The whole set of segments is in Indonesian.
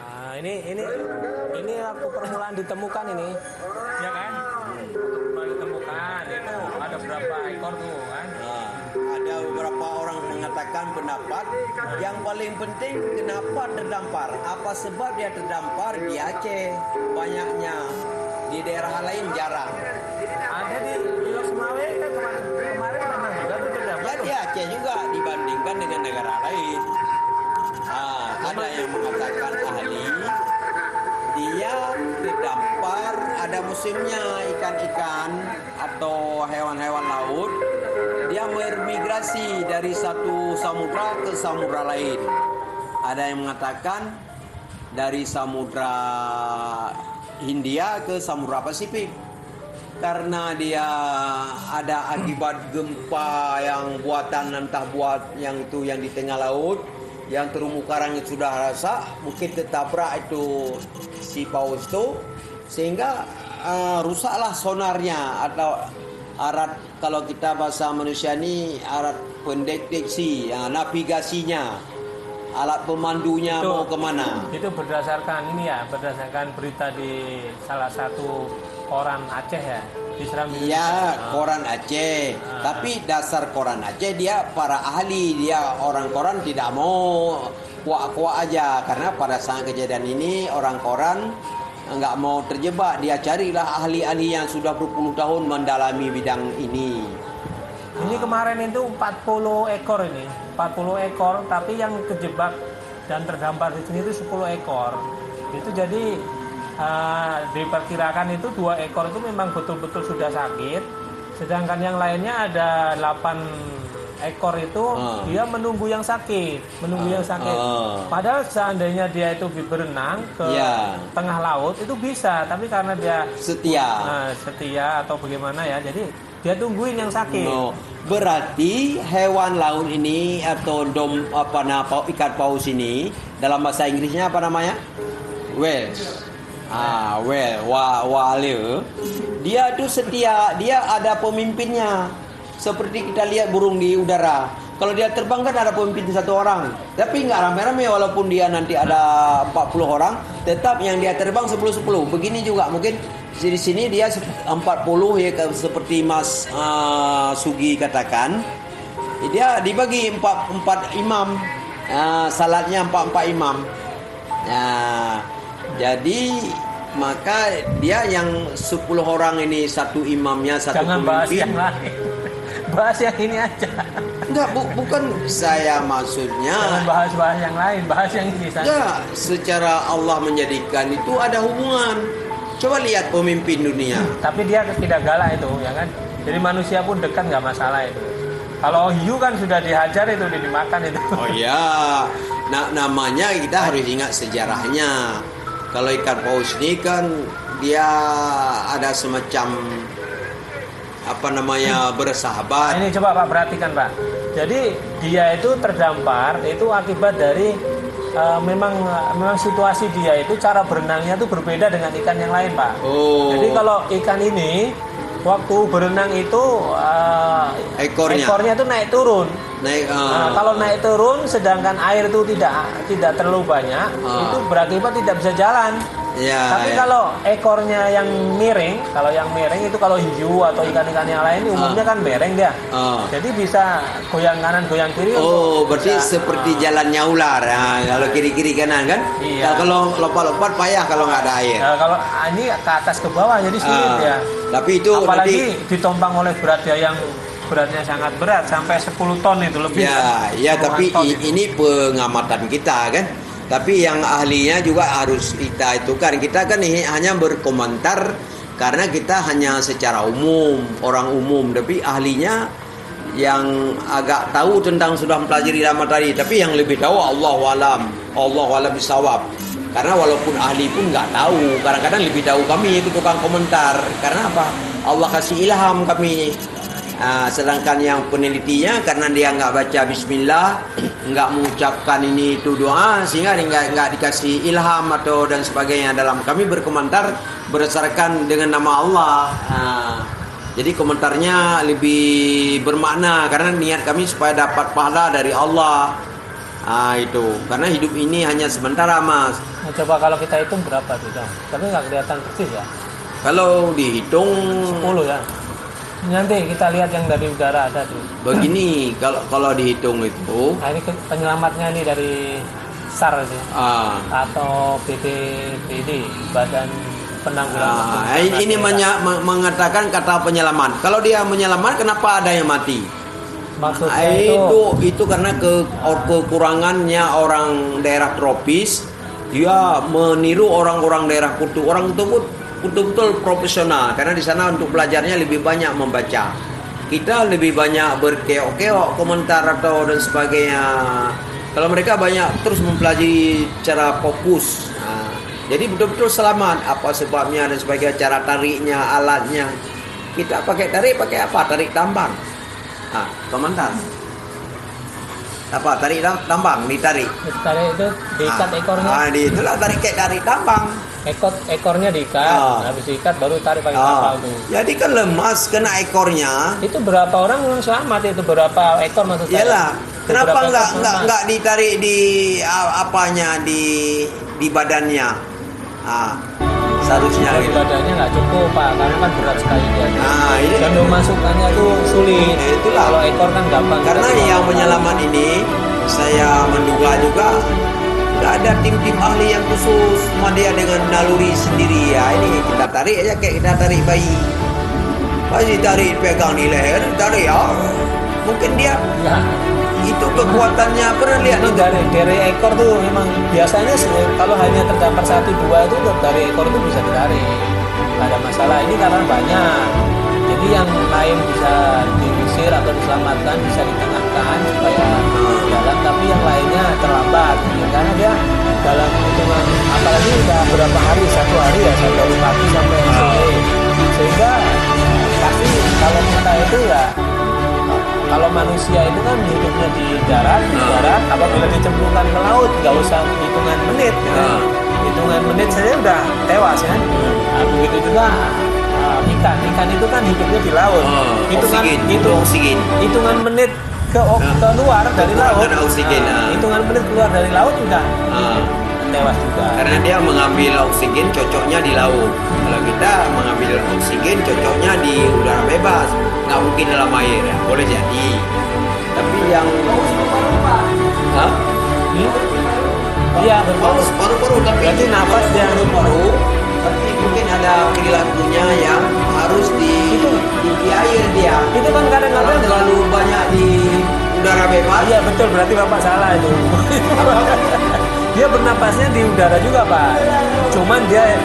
Nah, ini waktu permulaan ditemukan ini, ya kan? Permulaan ditemukan itu ada berapa ekor tuh kan? Nah, ada beberapa orang mengatakan pendapat yang paling penting kenapa terdampar? Apa sebab dia terdampar di Aceh banyaknya, di daerah lain jarang. Ada di Lok Sumawe kan kemarin pernah juga tuh terdapat. Ya di Aceh juga dibandingkan dengan negara lain. Ada yang mengatakan ahli dia terdampar ada musimnya ikan-ikan atau hewan-hewan laut dia bermigrasi dari satu samudra ke samudra lain. Ada yang mengatakan dari samudra Hindia ke samudra Pasifik karena dia ada akibat gempa yang buatan entah buat yang itu yang di tengah laut yang terumbu karang itu sudah rasa mungkin tertabrak itu si paus itu sehingga rusaklah sonarnya atau alat kalau kita bahasa manusia ini alat pendeteksi navigasinya alat pemandunya Itu, mau kemana itu berdasarkan ini ya, berdasarkan berita di salah satu koran Aceh ya, di Serambi. ya koran Aceh tapi dasar koran Aceh dia para ahli dia orang koran tidak mau kuak-kuak aja karena pada saat kejadian ini orang koran nggak mau terjebak dia carilah ahli-ahli yang sudah berpuluh tahun mendalami bidang ini. Ini kemarin itu 40 ekor ini, 40 ekor, tapi yang kejebak dan terdampar di sini itu 10 ekor. Itu jadi diperkirakan itu 2 ekor itu memang betul-betul sudah sakit, sedangkan yang lainnya ada 8 ekor itu dia menunggu yang sakit, Padahal seandainya dia itu berenang ke tengah laut itu bisa, tapi karena dia setia atau bagaimana ya, jadi dia tungguin yang sakit. Berarti hewan laut ini atau ikan paus ini dalam bahasa Inggrisnya apa namanya? Whales. Whale. Dia itu setia, dia ada pemimpinnya. Seperti kita lihat burung di udara. Kalau dia terbang kan ada pemimpin satu orang. Tapi nggak rame-rame walaupun dia nanti ada 40 orang, tetap yang dia terbang 10-10. Begini juga mungkin di sini dia 40 ya seperti Mas Sugi katakan. Dia dibagi 4 imam. Salatnya 4 imam. Jadi maka dia yang 10 orang ini satu imamnya satu Jangan pemimpin. Bahas yang lain. Bahas yang ini aja. Enggak, bukan saya maksudnya. Jangan bahas yang lain, bahas yang ini saja. Enggak, secara Allah menjadikan itu ada hubungan. Coba lihat pemimpin dunia. Tapi dia tidak galak itu, ya kan? Jadi manusia pun dekat nggak masalah itu. Kalau hiu kan sudah dihajar itu, udah dimakan itu. Oh iya, namanya kita harus ingat sejarahnya. Kalau ikan paus ini kan dia ada semacam bersahabat. Ini coba Pak perhatikan Pak. Jadi dia itu terdampar itu akibat dari memang situasi dia itu cara berenangnya itu berbeda dengan ikan yang lain Pak. Jadi kalau ikan ini waktu berenang itu ekornya itu naik turun. Kalau naik turun sedangkan air itu tidak terlalu banyak, itu berakibat tidak bisa jalan. Tapi kalau ekornya yang miring, itu kalau hiu atau ikan-ikan yang lain umumnya kan miring dia. Jadi bisa goyang kanan goyang kiri. Berarti seperti jalannya ular. Kalau kiri-kiri kanan kan? Iya. Kalau lompat-lompat payah kalau nggak ada air. Kalau ini ke atas ke bawah jadi sulit ya. Tapi itu apalagi ditompang oleh beratnya sangat berat sampai 10 ton itu lebih. Ya tapi ini pengamatan kita kan. Tapi yang ahlinya juga harus kita itu kan. Kita kan hanya berkomentar karena kita hanya secara umum, orang umum. Tapi ahlinya yang agak tahu tentang sudah mempelajari lama tadi. Tapi yang lebih tahu Allahu alam bisawab. Karena walaupun ahli pun nggak tahu. Kadang-kadang lebih tahu kami itu tukang komentar. Karena apa? Allah kasih ilham kami. Sedangkan yang penelitinya karena dia nggak baca bismillah, nggak mengucapkan ini itu doa, sehingga nggak dikasih ilham atau dan sebagainya. Dalam kami berkomentar berdasarkan dengan nama Allah. Jadi komentarnya lebih bermakna karena niat kami supaya dapat pahala dari Allah. Itu karena hidup ini hanya sementara, Mas. Nah, coba kalau kita hitung berapa tuh, Dong? Tapi nggak kelihatan persis ya. Kalau dihitung 10 ya. Nanti kita lihat yang dari udara ada tuh. Begini, kalau dihitung itu. Nah, ini penyelamatnya ini dari SAR itu. Atau BPBD, Badan Penanggulangan. Ini mengatakan kata penyelaman. Kalau dia menyelamat, kenapa ada yang mati? Maksudnya itu karena kekurangannya orang daerah tropis. Dia meniru orang-orang daerah kutub. Orang tersebut betul-betul profesional karena di sana untuk belajarnya lebih banyak membaca. Kita lebih banyak berkeok-keok komentar atau dan sebagainya. Kalau mereka banyak terus mempelajari cara fokus. Jadi betul-betul selamat. Apa sebabnya dan sebagainya, cara tariknya, alatnya. Kita pakai apa? Tarik tambang. Komentar. Apa? Tarik tambang, ditarik. Tarik itu diikat ekornya. Itulah tarik tambang. Ekornya diikat, habis diikat baru tarik pakai kapal tuh. Jadi kan lemas kena ekornya. Itu berapa orang yang selamat itu, berapa ekor maksud saya? Iyalah. Kenapa enggak ditarik di apanya di badannya? Seharusnya di badannya nggak cukup, Pak, karena kan berat sekali dia. Ini dan memasukkannya tuh sulit. Itulah. Kalau ekor kan gampang. Karena yang menyelamat ini saya menduga juga nggak ada tim-tim ahli yang khusus, cuma dia dengan naluri sendiri ya. Ini kita tarik aja kayak kita tarik bayi. Pasti tarik pegang di leher, tarik ya. Mungkin dia itu kekuatannya, pernah lihat itu dari ekor tuh memang biasanya kalau hanya terdampar 1-2 itu dari ekor itu bisa ditarik, nggak ada masalah. Ini karena banyak, jadi yang lain bisa diusir atau diselamatkan, bisa ditengahkan supaya jalan, tapi yang lainnya terlambat karena dia dalam hitungan, apalagi udah berapa hari, 1 hari ya, 1 hari pagi sampai sore, sehingga pasti kalau kita itu ya, kalau manusia itu kan hidupnya di darat, apabila dicemplungkan ke laut, nggak usah hitungan menit, hitungan menit saja udah tewas kan. Begitu juga ikan itu kan hidupnya di laut. Hitungan menit keluar dari laut, hitungan menit keluar dari laut udah tewas juga. Karena dia mengambil oksigen cocoknya di laut. Kalau kita mengambil oksigen cocoknya di udara bebas, nggak mungkin dalam air. Boleh jadi. Tapi yang iya, paru-paru, tapi berarti nafas dia paru-paru. Tapi mungkin ada perilakunya yang harus di air dia. Itu kan kadang-kadang terlalu banyak di udara bebas. Iya betul, berarti Bapak salah itu. Dia bernapasnya di udara juga, Pak. Cuman dia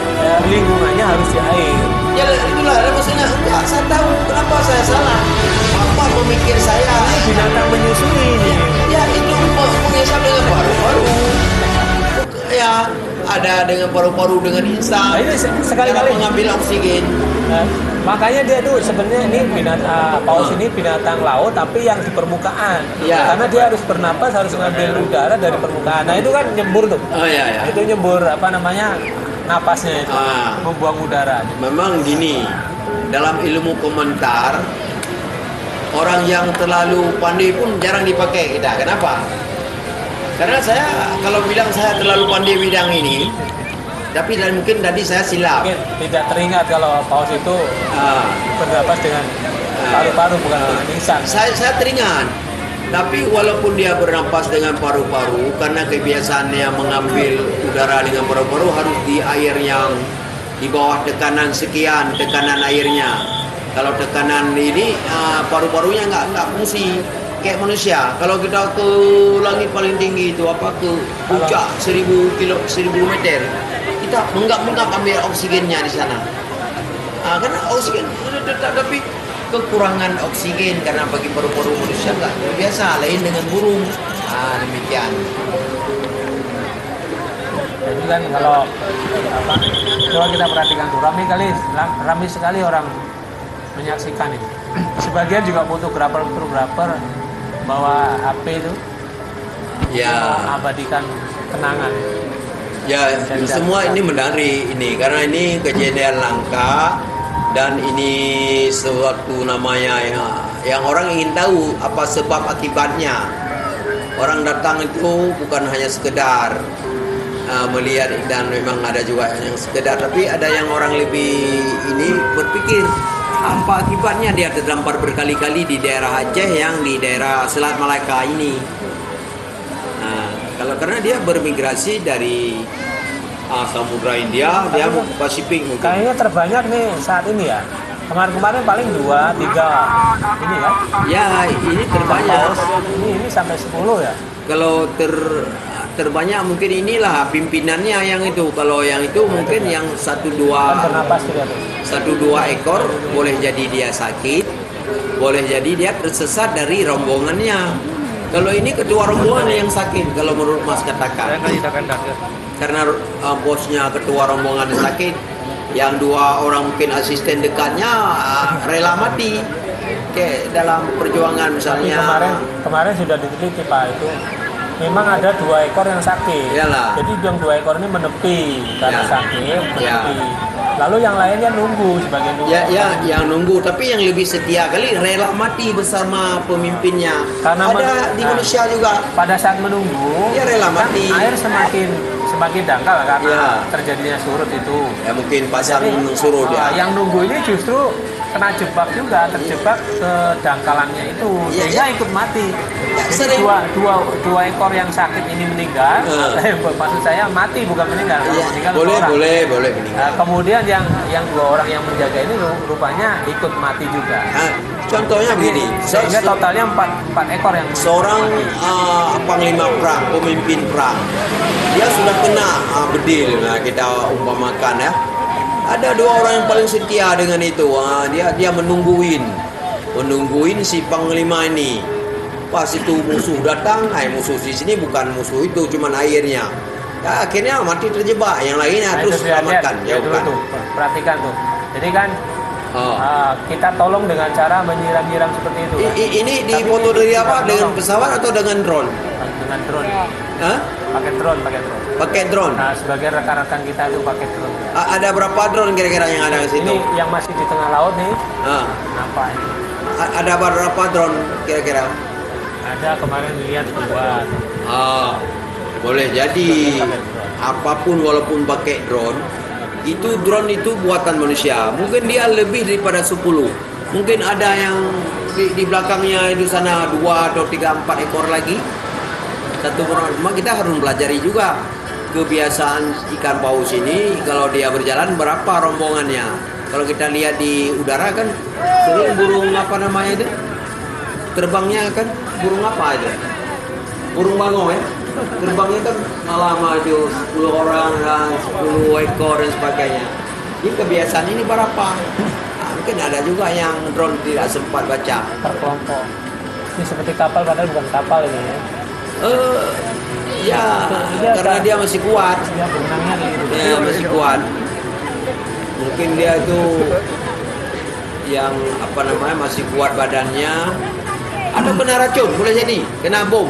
lingkungannya harus di air. Ya itulah maksudnya. Enggak, saya tahu kenapa saya salah. Apa memikir saya ini binatang menyusui ini. Ya itu mengisap dengan paru-paru. Ya ada dengan paru-paru dengan insang. Nah, ini sekali-kali mengambil oksigen. Makanya dia tuh sebenarnya ini paus ini binatang laut tapi yang di permukaan. Karena dia harus bernapas, harus mengambil udara dari permukaan. Nah itu kan nyembur tuh. Itu nyembur napasnya itu, membuang udara. Memang gini, dalam ilmu komentar orang yang terlalu pandai pun jarang dipakai kita. Kenapa? Karena saya kalau bilang saya terlalu pandai bidang ini, tapi mungkin tadi saya silap. Mungkin tidak teringat kalau paus itu bernapas dengan paru-paru bukan dengan insang. Saya teringat. Tapi walaupun dia bernapas dengan paru-paru, karena kebiasaannya mengambil udara dengan paru-paru harus di air yang di bawah tekanan sekian, tekanan airnya. Kalau tekanan ini paru-parunya nggak fungsi kayak manusia. Kalau kita ke langit paling tinggi itu ke puncak 1000 meter, kita menggap ambil oksigennya di sana. Karena oksigen tapi kekurangan oksigen karena bagi paru-paru manusia nggak biasa, lain dengan burung. Demikian. Jadi kan kalau coba kita perhatikan tuh ramai sekali orang menyaksikan itu. Sebagian juga fotografer bawa HP itu, abadikan kenangan. Ya, semua ini menarik ini karena ini kejadian langka. Dan ini suatu namanya yang orang ingin tahu apa sebab akibatnya. orang datang itu bukan hanya sekedar melihat, dan memang ada juga yang sekedar, tapi ada yang orang lebih ini berpikir apa akibatnya dia terdampar berkali-kali di daerah Aceh yang di daerah Selat Malaka ini. Kalau karena dia bermigrasi dari Samudra India, dia mau Pasifik mungkin. Kayaknya terbanyak nih saat ini ya. Kemarin-kemarin paling 2, 3 ini kan? Ya, ini terbanyak. Ini sampai 10 ya. Kalau terbanyak mungkin inilah pimpinannya yang itu. Kalau yang itu mungkin yang 1-2 Kan bernapas juga tuh. 1-2 ekor boleh jadi dia sakit, boleh jadi dia tersesat dari rombongannya. Kalau ini ketua rombongan yang sakit, kalau menurut Mas katakan. Karena bosnya ketua rombongan sakit, yang 2 orang mungkin asisten dekatnya rela mati. Kayak dalam perjuangan misalnya. Kemarin sudah diteliti Pak, itu memang ada 2 ekor yang sakit. Iyalah. Jadi yang 2 ekor ini menepi karena sakit, menepi. Lalu yang lainnya nunggu sebagian nunggu. Yang nunggu, tapi yang lebih setia kali rela mati bersama pemimpinnya. Karena ada di Indonesia juga. Pada saat menunggu, dia rela mati. Air semakin dangkal karena terjadinya surut itu. Ya mungkin pasang gunung surut ya. Yang nunggu ini justru kena jebak juga, terjebak ke dangkalannya itu, sehingga ikut mati. Jadi dua ekor yang sakit ini meninggal. Maksud saya mati bukan meninggal. Boleh meninggal. Kemudian yang 2 orang yang menjaga ini rupanya ikut mati juga. Contohnya begini, sehingga totalnya 4 ekor yang seorang panglima perang, pemimpin perang, dia sudah kena bedil. Nah, kita umpamakan ya. Ada 2 orang yang paling setia dengan itu. Dia menungguin si panglima ini. Pas itu musuh datang, musuh di sini bukan musuh itu, cuman airnya. Ya, akhirnya mati terjebak. Yang lainnya terus selamatkan. Perhatikan tuh. Jadi kan kita tolong dengan cara menyiram-nyiram seperti itu. Kan? Ini dipoto dari apa? Dengan pesawat atau dengan drone? Dengan drone. Pakai drone. Nah, sebagian rekan-rekan kita itu pakai drone. Ada berapa drone kira-kira yang ada di situ? Ini yang masih di tengah laut nih. Kenapa ini? Ada berapa drone kira-kira? Ada, kemarin lihat 2. Boleh jadi apapun walaupun pakai drone itu buatan manusia. Mungkin dia lebih daripada 10. Mungkin ada yang di belakangnya itu sana 2 atau 3, 4 ekor lagi. Satu orang. Cuma kita harus pelajari juga kebiasaan ikan paus ini. Kalau dia berjalan berapa rombongannya. Kalau kita lihat di udara kan sering burung apa namanya itu, terbangnya kan burung apa aja, burung bangau ya. Terbangnya kan lama itu 10 orang dan 10 ekor dan sebagainya. Ini kebiasaan ini berapa? Mungkin ada juga yang drone tidak sempat baca. Terkelompok. Ini seperti kapal padahal bukan kapal ini ya. Karena dia masih kuat. Dia berenangnya gitu. Ya, masih kuat. Mungkin dia itu yang masih kuat badannya. Atau kena racun, boleh jadi kena bom.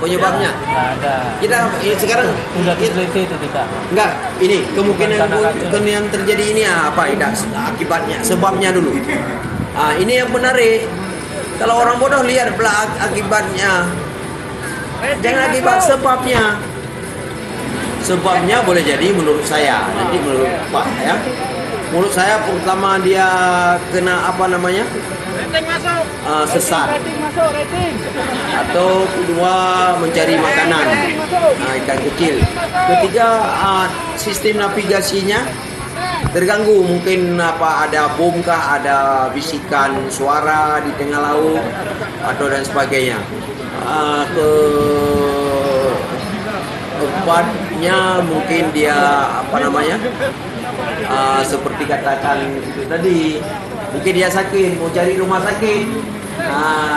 Penyebabnya. Ada. Kita sekarang sudah diteliti itu tidak. Enggak, ini kemungkinan terjadi ini apa? Akibatnya, sebabnya dulu. Ini yang menarik. Kalau orang bodoh lihat akibatnya. Jangan akibat sebabnya. Sebabnya boleh jadi menurut saya, nanti menurut Pak ya. Menurut saya pertama dia kena sesat. Atau kedua mencari makanan, ikan kecil. Ketiga sistem navigasinya terganggu, mungkin ada bom kah, ada bisikan suara di tengah laut atau dan sebagainya. Keempatnya mungkin dia seperti katakan itu tadi, mungkin dia sakit, mau cari rumah sakit.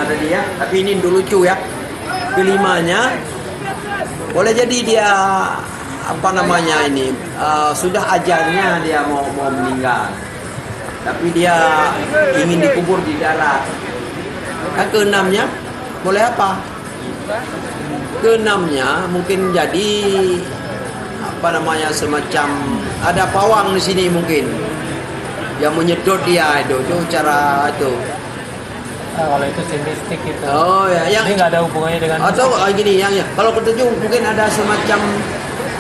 Tadi ya, tapi ini lucu ya. Kelimanya boleh jadi dia sudah ajalnya dia mau meninggal, tapi dia ingin dikubur di darat. Keenamnya boleh apa? Keenamnya mungkin jadi semacam ada pawang di sini mungkin yang menyedot dia itu cara itu Kalau itu stick itu. Oh ya, yang ini nggak ada hubungannya dengan atau gini yang kalau ketujuh mungkin ada semacam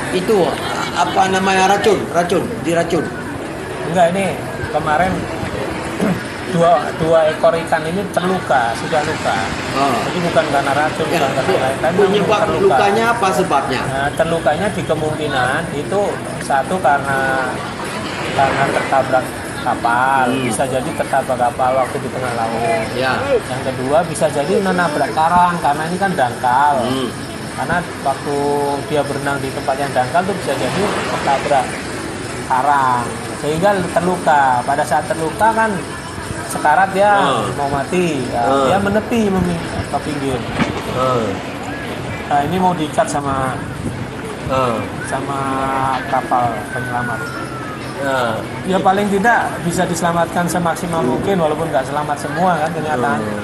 itu apa namanya racun diracun. Enggak, ini kemarin dua ekor ikan ini sudah luka. Jadi bukan karena racun, bukan karena lain, tapi penyebab terluka. lukanya apa sebabnya? Nah, terlukanya di kemungkinan itu satu karena tertabrak kapal, bisa jadi tertabrak kapal waktu di tengah laut. Ya. Yang kedua bisa jadi menabrak karang karena ini kan dangkal. Karena waktu dia berenang di tempat yang dangkal tuh bisa jadi tertabrak karang sehingga terluka. Pada saat terluka kan sekarat dia mau mati, ya, dia menepi ke pinggir. Nah, ini mau diikat sama kapal penyelamat. Ya paling tidak bisa diselamatkan semaksimal mungkin walaupun nggak selamat semua kan kenyataannya.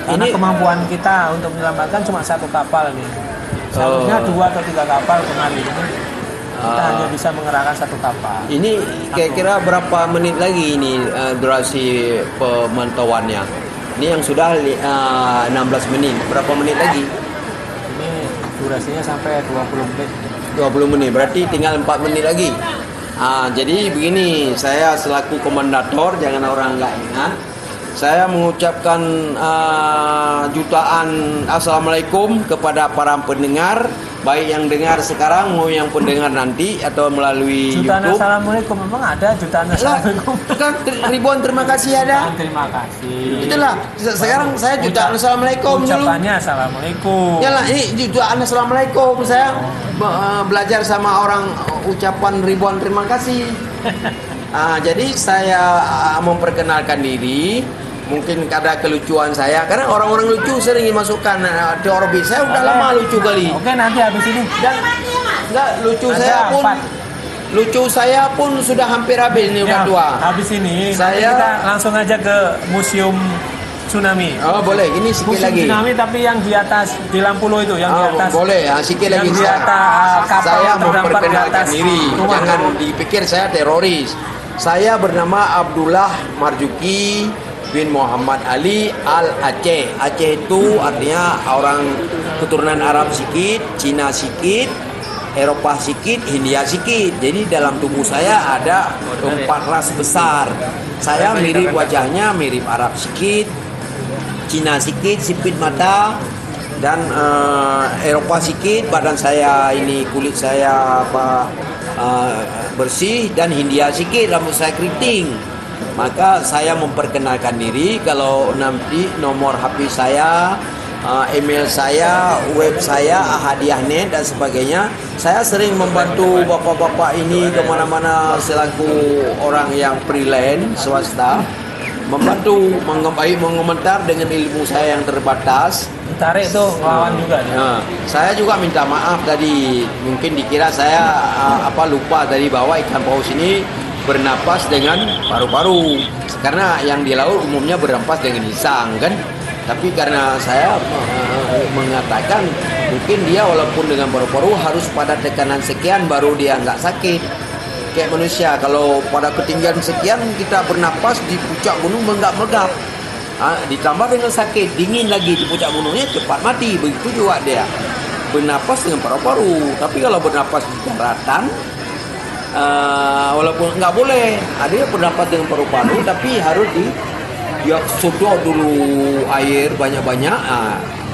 Karena kemampuan kita untuk menyelamatkan cuma satu kapal nih. Seharusnya 2 atau 3 kapal kemarin ini kita hanya bisa mengerahkan satu kapal. Ini kira-kira berapa menit lagi ini durasi pemantauannya? Ini yang sudah 16 menit. Berapa menit lagi? Ini durasinya sampai 20 menit. 20 menit. Berarti tinggal 4 menit lagi. Jadi begini, saya selaku komandator, jangan orang nggak ingat, saya mengucapkan jutaan assalamualaikum kepada para pendengar, baik yang dengar sekarang mau yang pendengar nanti atau melalui jutaan YouTube. Assalamualaikum, memang ada jutaan assalamualaikum? Kan ribuan terima kasih ada. Terima kasih. Itulah. Sekarang saya jutaan assalamualaikum dulu. Ucapannya assalamualaikum. Yalah, ini jutaan assalamualaikum. Saya belajar sama orang ucapan ribuan terima kasih. Jadi saya memperkenalkan diri. Mungkin ada kelucuan saya, karena orang-orang lucu sering dimasukkan di orbit. Saya udah lama lucu kali. Oke, nanti habis ini. Dan enggak lucu Ada saya pun 4. lucu saya pun sudah hampir habis nih udah tua. Habis ini Saya kita langsung aja ke museum tsunami. Oh boleh, ini sikit Museum lagi. tsunami tapi yang di atas di Lampulo itu, yang di atas. Boleh, sikit lagi. Di atas kapal Saya terdampar di memperkenalkan atas diri. rumah. Jangan dipikir saya teroris. Saya bernama Abdullah Marzuki bin Muhammad Ali Al-Aceh. Aceh itu artinya orang keturunan Arab sikit, Cina sikit, Eropah sikit, Hindia sikit. Jadi dalam tubuh saya ada 4 ras besar. Saya mirip wajahnya, mirip Arab sikit, Cina sikit, sipit mata, dan Eropah sikit. Badan saya ini, kulit saya bersih, dan Hindia sikit, rambut saya keriting. Maka saya memperkenalkan diri. Kalau nanti nomor HP saya, email saya, web saya, Ahadiah.net dan sebagainya. Saya sering membantu bapak-bapak ini kemana-mana selaku orang yang freelance swasta, membantu mengomentar dengan ilmu saya yang terbatas. Tarik tuh ngelawan juga. Saya juga minta maaf tadi, mungkin dikira saya lupa tadi bahwa ikan paus ini bernapas dengan paru-paru, karena yang di laut umumnya bernapas dengan insang kan. Tapi karena saya mengatakan mungkin dia walaupun dengan paru-paru harus pada tekanan sekian baru dia nggak sakit. Kayak manusia, kalau pada ketinggian sekian kita bernapas di puncak gunung menggap-megap, ditambah dengan sakit, dingin lagi di puncak gunungnya cepat mati. Begitu juga dia bernapas dengan paru-paru. Tapi kalau bernapas di daratan, walaupun nggak boleh, ada yang bernapas dengan paru-paru, tapi harus dia sedot dulu air banyak-banyak,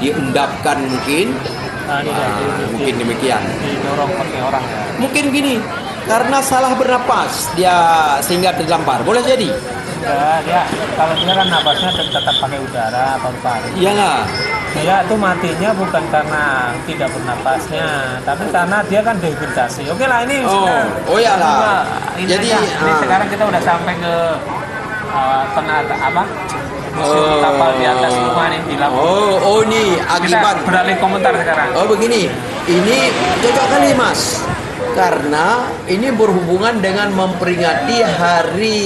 diendapkan mungkin. Mungkin demikian. Didorong pakai orang ya. Mungkin gini, karena salah bernapas dia sehingga terdampar. Boleh jadi. Enggak, dia kalau dia kan napasnya tetap pakai udara paru-paru. Iyalah. Dia itu matinya bukan karena tidak bernapasnya, tapi karena dia kan dehidrasi. Oke lah, ini iyalah. Jadi ini sekarang kita udah sampai ke museum kapal di atas rumah nih di Lampung. Ini akibat. Kita beralih komentar sekarang. Begini, ini cocok kali Mas, karena ini berhubungan dengan memperingati hari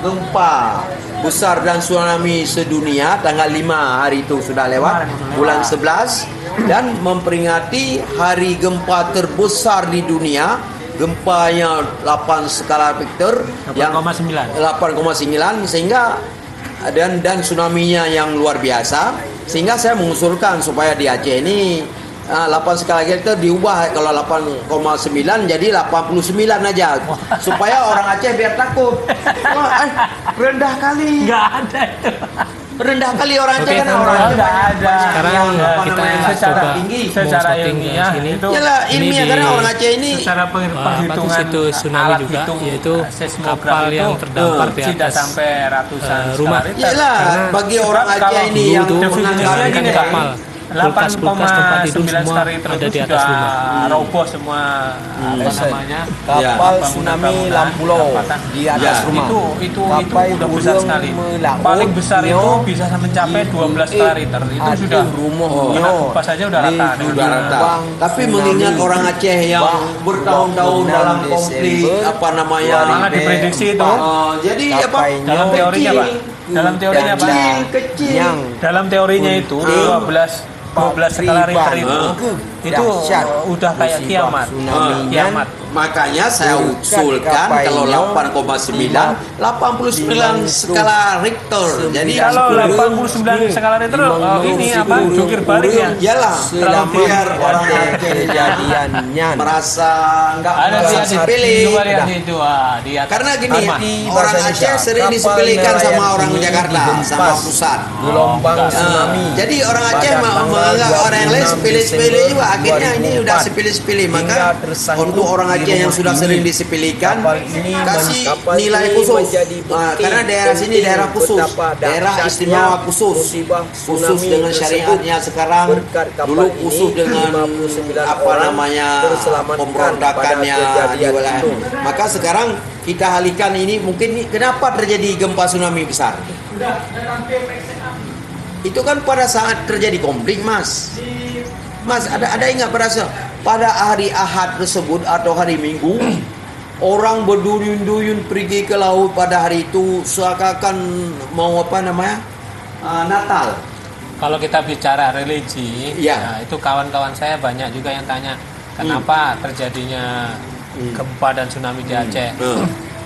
gempa besar dan tsunami sedunia tanggal 5, hari itu sudah lewat, bulan 11, dan memperingati hari gempa terbesar di dunia, gempanya 8 skala Richter, 8,9, sehingga dan tsunami-nya yang luar biasa, sehingga saya mengusulkan supaya di Aceh ini 8 skala Richter diubah, kalau 8,9 jadi 89 aja, supaya orang Aceh biar takut. Wah, rendah kali. Nggak ada itu. Rendah kali orang Aceh kan orang Aceh nggak ada. Sekarang yang kita secara coba tinggi, mau secara shooting ke ilmiah sini. itu. Yalah, ilmiah Ini karena di- orang Aceh ini Secara perhitungan itu tsunami alat juga, hitung yaitu seismograf kapal itu, yang terdampar di tidak atas sampai ratusan rumah. skala Richter. Yalah, bagi orang Sebab Aceh kalau ini dulu yang tuh definisinya menganggap gini, ini Pak. kapal. Kulkas-kulkas tempat tidur 8,9 semua skala Richter ada itu di atas sudah rumah. roboh semua apa namanya Kapal bangunan-bangunan, tsunami Lampulau perapatan. di atas Ya, rumah. itu Kapal udah besar Gunung sekali. Melaut, Paling besar itu Nyo, bisa mencapai 12 skala Richter. Itu sudah rumah kena gempa saja udah rata. sudah rata. Bang, Tapi tsunami. mengingat orang Aceh yang Bang, bertahun-tahun 26 dalam konflik Desember apa namanya, Malah diprediksi itu. jadi apa? Kapainya Dalam teorinya, Pak. Dalam teorinya, Pak. Kecil. Yang Dalam teorinya itu 12 skala Richter itu dahsyat. udah kayak kiamat. Tsunami Kiamat. Makanya saya usulkan kapainya kalau 8,9 89 skala Richter. Jadi Kalau 10. 89 skala Richter ini apa? Jungkir balik ya. Iyalah, Selama biar orang kejadiannya merasa enggak Ada merasa lihat sepele. coba lihat itu di atas. Karena gini, Arma. orang Aceh sering disepelekan sama orang Jakarta, sama pusat. gelombang enggak. tsunami. Jadi orang Aceh menganggap orang yang lain sepele-sepele juga. Akhirnya ini udah sepele-sepele. Maka untuk orang Aceh yang sudah sering disepelekan, kasih nilai khusus. Karena daerah sini daerah khusus, daerah istimewa khusus, khusus dengan syariatnya sekarang. Dulu khusus dengan apa namanya pemberontakannya di wilayah. Maka sekarang kita alihkan ini, mungkin kenapa terjadi gempa tsunami besar? Itu kan pada saat terjadi konflik, Mas. Mas, ada ingat pada hari Ahad tersebut atau hari Minggu, orang berduyun-duyun pergi ke laut pada hari itu seakan mau apa namanya, Natal. Kalau kita bicara religi, Ya. nah, itu kawan-kawan saya banyak juga yang tanya kenapa terjadinya gempa dan tsunami di Aceh.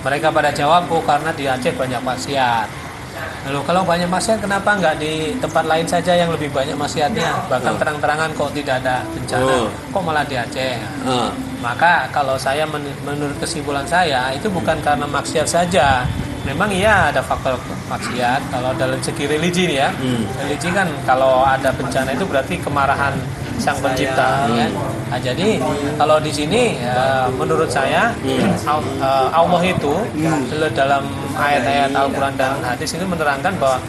Mereka pada jawab, karena di Aceh banyak maksiat. Lalu kalau banyak maksiat, kenapa nggak di tempat lain saja yang lebih banyak maksiatnya? Bahkan terang-terangan kok tidak ada bencana, kok malah di Aceh? Maka kalau saya menurut kesimpulan saya, itu bukan karena maksiat saja. Memang iya ada faktor maksiat. Kalau dalam segi religi nih ya, religi kan kalau ada bencana itu berarti kemarahan sang pencipta, kan? Nah, jadi kalau di sini menurut saya Allah itu dalam ayat-ayat Al-Quran dan hadis ini menerangkan bahwa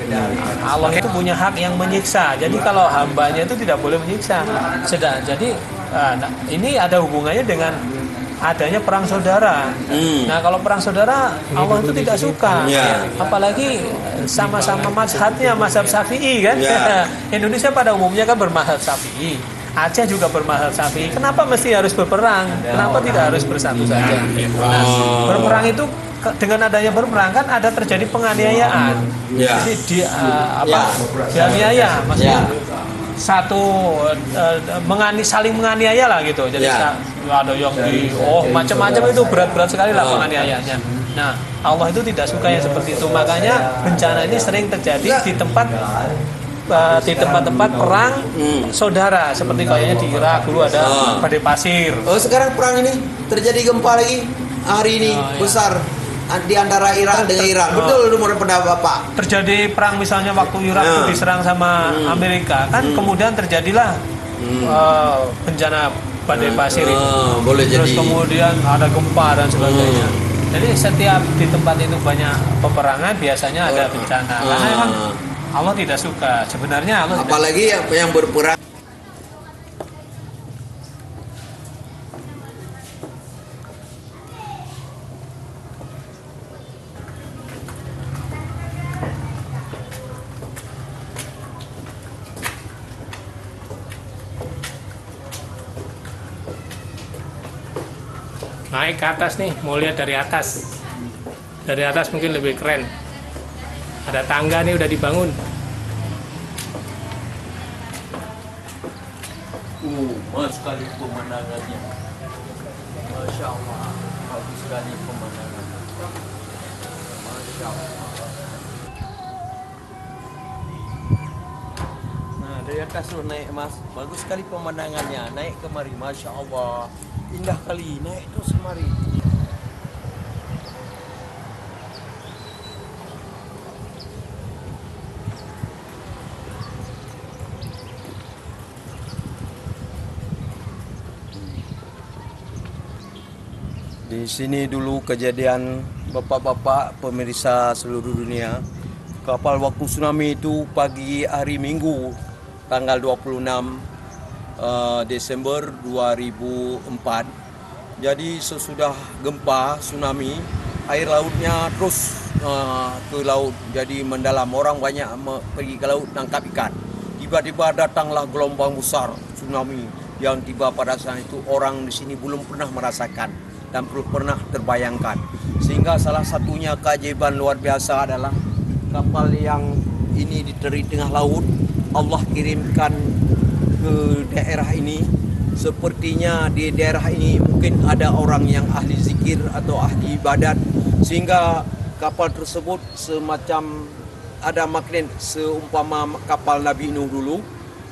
Allah itu punya hak yang menyiksa. Jadi kalau hambanya itu tidak boleh menyiksa. Jadi ini ada hubungannya dengan adanya perang saudara. Nah, kalau perang saudara Allah itu tidak suka. Apalagi sama-sama mazhab Syafi'i kan. Indonesia pada umumnya kan bermazhab Syafi'i. Aceh juga bermazhab Syafi'i. Kenapa mesti harus berperang? Kenapa tidak harus bersatu saja? Nah, berperang itu dengan adanya berperang kan ada terjadi penganiayaan. Jadi dianiaya, maksudnya satu saling menganiaya lah gitu. Jadi ada yang macam-macam, itu berat-berat sekali lah penganiayaannya. Nah, Allah itu tidak suka yang seperti itu. Makanya bencana ini sering terjadi di tempat-tempat perang saudara, seperti kayaknya di Irak dulu ada badai pasir. Sekarang perang ini terjadi gempa lagi hari ini besar di antara Irak dengan Irak. Betul menurut pendapat Bapak? Terjadi perang misalnya waktu Irak itu diserang sama Amerika kan, kemudian terjadilah bencana badai pasir itu. Boleh Terus jadi. kemudian ada gempa dan sebagainya. Jadi setiap di tempat itu banyak peperangan biasanya ada bencana. Karena memang Allah tidak suka. Sebenarnya Allah Apalagi yang berperang. Naik ke atas nih, mau lihat dari atas. Dari atas mungkin lebih keren. Ada tangga nih udah dibangun. Mas sekali pemandangannya. Masya Allah, bagus sekali pemandangannya. Masya Allah. dari atas lo naik mas, bagus sekali pemandangannya. Naik kemari, masya Allah, indah kali. Naik terus kemari. Di sini dulu kejadian bapak-bapak pemirsa seluruh dunia. Kapal waktu tsunami itu pagi hari Minggu tanggal 26 Desember 2004. Jadi sesudah gempa tsunami, air lautnya terus ke laut, jadi mendalam. Orang banyak pergi ke laut nangkap ikan. Tiba-tiba datanglah gelombang besar tsunami yang tiba pada saat itu orang di sini belum pernah merasakan dan belum pernah terbayangkan. Sehingga salah satunya keajaiban luar biasa adalah kapal yang ini di tengah laut, Allah kirimkan ke daerah ini. Sepertinya di daerah ini mungkin ada orang yang ahli zikir atau ahli ibadat, sehingga kapal tersebut semacam ada magnet seumpama kapal Nabi Nuh dulu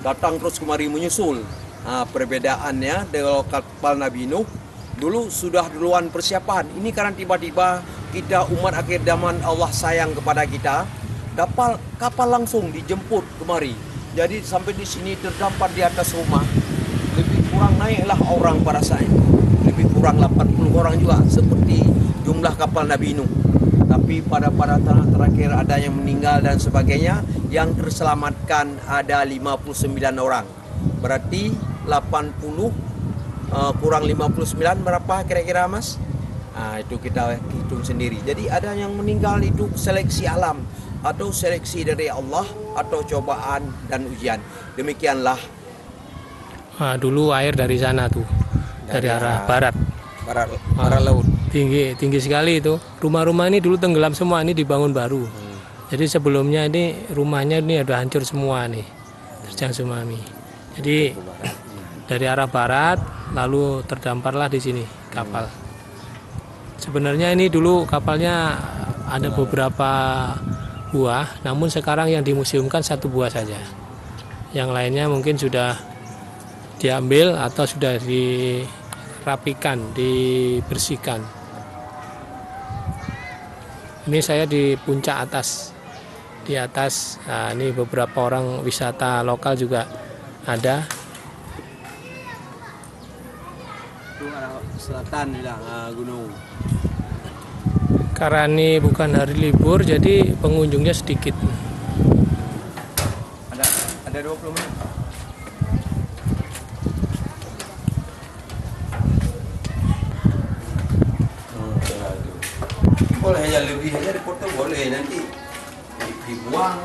datang terus kemari menyusul. Perbedaannya dengan kapal Nabi Nuh dulu sudah duluan persiapan. Ini karena tiba-tiba kita umat akhir zaman Allah sayang kepada kita, kapal langsung dijemput kemari. Jadi sampai di sini terdampar di atas rumah. Lebih kurang naiklah orang pada saat itu. Lebih kurang 80 orang juga seperti jumlah kapal Nabi Nuh. Tapi pada tanah terakhir ada yang meninggal dan sebagainya. Yang terselamatkan ada 59 orang. Berarti 80 kurang 59 berapa kira-kira mas? Itu kita hitung sendiri. Jadi ada yang meninggal itu seleksi alam atau seleksi dari Allah atau cobaan dan ujian. Demikianlah. Dulu air dari sana tuh, dari arah barat laut. Tinggi sekali itu. Rumah-rumah ini dulu tenggelam semua, ini dibangun baru. Jadi sebelumnya ini rumahnya ini udah hancur semua nih, terjang tsunami. Jadi dari arah barat lalu terdamparlah di sini kapal. Sebenarnya ini dulu kapalnya ada beberapa buah, namun sekarang yang dimuseumkan satu buah saja. Yang lainnya mungkin sudah diambil atau sudah dirapikan, dibersihkan. Ini saya di puncak atas. Di atas, ini beberapa orang wisata lokal juga ada. Selatan gunung. Karena ini bukan hari libur, jadi pengunjungnya sedikit. Ada 20 menit. Boleh aja lebih aja dipotong, boleh nanti dibuang.